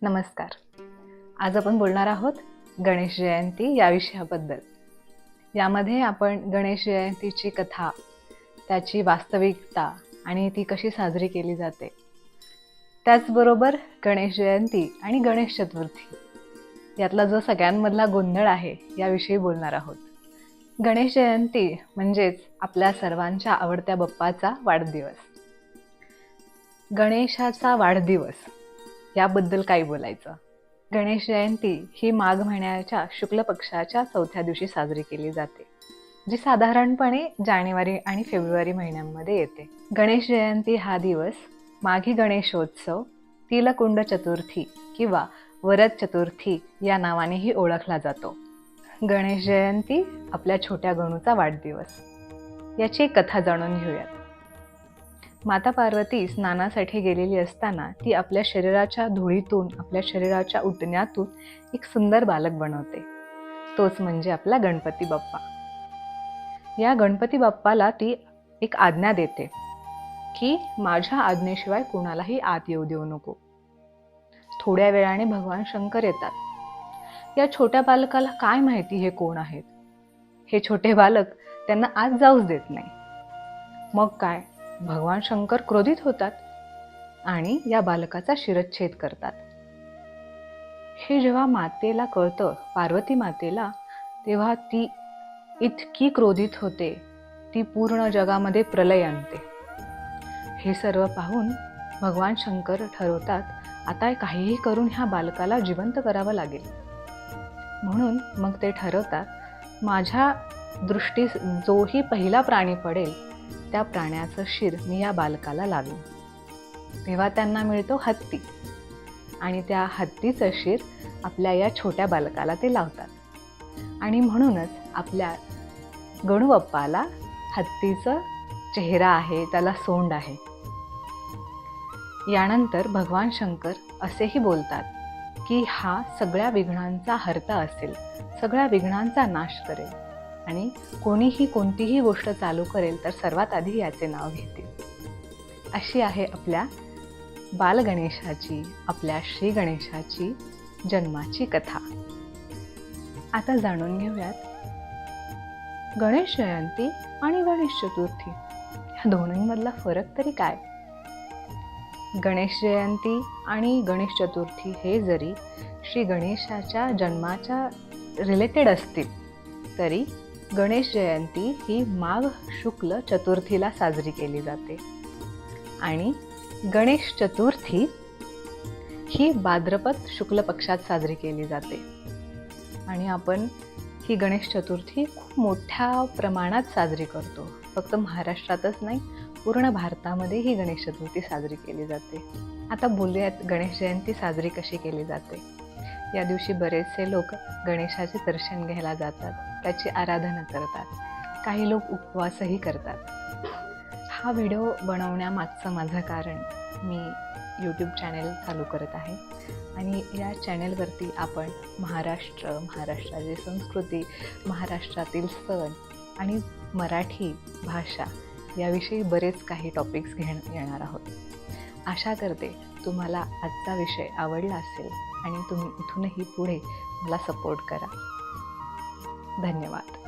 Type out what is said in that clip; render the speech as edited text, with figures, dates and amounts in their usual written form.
नमस्कार. आज आपण बोलणार आहोत गणेश जयंती या विषयाबद्दल. यामध्ये आपण गणेश जयंतीची कथा, त्याची वास्तविकता आणि ती कशी साजरी केली जाते, त्याचबरोबर गणेश जयंती आणि गणेश चतुर्थी यातला जो सगळ्यांमधला गोंधळ आहे याविषयी बोलणार आहोत. गणेश जयंती म्हणजेच आपल्या सर्वांच्या आवडत्या बाप्पाचा वाढदिवस. गणेशाचा वाढदिवस याबद्दल काय बोलायचं. गणेश जयंती ही माघ महिन्याच्या शुक्ल पक्षाच्या 4थ्या दिवशी साजरी केली जाते, जी साधारणपणे जानेवारी आणि फेब्रुवारी महिन्यांमध्ये येते. गणेश जयंती हा दिवस माघी गणेशोत्सव, तिलकुंड चतुर्थी किंवा वरद चतुर्थी या नावानेही ओळखला जातो. गणेश जयंती आपल्या छोट्या गणूचा वाढदिवस. याची एक कथा जाणून घेऊयात. माता पार्वती स्नानासाठी गेलेली असताना ती आपल्या शरीराच्या धुळीतून, आपल्या शरीराच्या उटण्यातून एक सुंदर बालक बनवते. तोच म्हणजे आपला गणपती बाप्पा. या गणपती बाप्पाला ती एक आज्ञा देते की माझ्या आज्ञेशिवाय कोणालाही आत येऊ देऊ नको. थोड्या वेळाने भगवान शंकर येतात. या छोट्या बालकाला काय माहिती हे कोण आहेत. हे छोटे बालक त्यांना आत जाऊच देत नाही. मग काय, भगवान शंकर क्रोधित होतात आणि या बालकाचा शिरच्छेद करतात. हे जेव्हा मातेला कळतं, पार्वती मातेला, तेव्हा ती इतकी क्रोधित होते, ती पूर्ण जगामध्ये प्रलय आणते. हे सर्व पाहून भगवान शंकर ठरवतात आता काहीही करून ह्या बालकाला जिवंत करावं लागेल. म्हणून मग ते ठरवतात माझ्या दृष्टीस जोही पहिला प्राणी पडेल त्या प्राण्याचं शिर मी या बालकाला लावीन. तेव्हा त्यांना मिळतो हत्ती आणि त्या हत्तीचं शिर आपल्या या छोट्या बालकाला ते लावतात. आणि म्हणूनच आपल्या गणू बाप्पाला हत्तीचं चेहरा आहे, त्याला सोंड आहे. यानंतर भगवान शंकर असेही बोलतात की हा सगळ्या विघ्नांचा हर्ता असेल, सगळ्या विघ्नांचा नाश करेल आणि कोणीही कोणतीही गोष्ट चालू करेल तर सर्वात आधी याचे नाव घेतील. अशी आहे आपल्या बालगणेशाची, आपल्या श्री गणेशाची जन्माची कथा. आता जाणून घेऊयात गणेश जयंती आणि गणेश चतुर्थी या दोन्हीमधला फरक तरी काय. गणेश जयंती आणि गणेश चतुर्थी हे जरी श्री गणेशाच्या जन्माच्या रिलेटेड असतील तरी गणेश जयंती ही माघ शुक्ल चतुर्थीला साजरी केली जाते आणि गणेश चतुर्थी ही भाद्रपद शुक्ल पक्षात साजरी केली जाते. आणि आपण ही गणेश चतुर्थी खूप मोठ्या प्रमाणात साजरी करतो. फक्त महाराष्ट्रातच नाही, पूर्ण भारतामध्ये ही गणेश चतुर्थी साजरी केली जाते. आता बोलूयात गणेश जयंती साजरी कशी केली जाते. या दिवशी बरेचसे लोक गणेशाचे दर्शन घ्यायला जातात, त्याची आराधना करतात. काही लोक उपवासही करतात. हा व्हिडिओ बनवण्यामागचं माझं कारण, मी यूट्यूब चॅनेल चालू करत आहे आणि या चॅनेलवरती आपण महाराष्ट्राची संस्कृती, महाराष्ट्रातील सण आणि मराठी भाषा याविषयी बरेच काही टॉपिक्स येणार आहोत. आशा करते तुम्हाला आजचा विषय आवडला असेल आणि तुम्ही इथूनही पुढे मला सपोर्ट करा. धन्यवाद.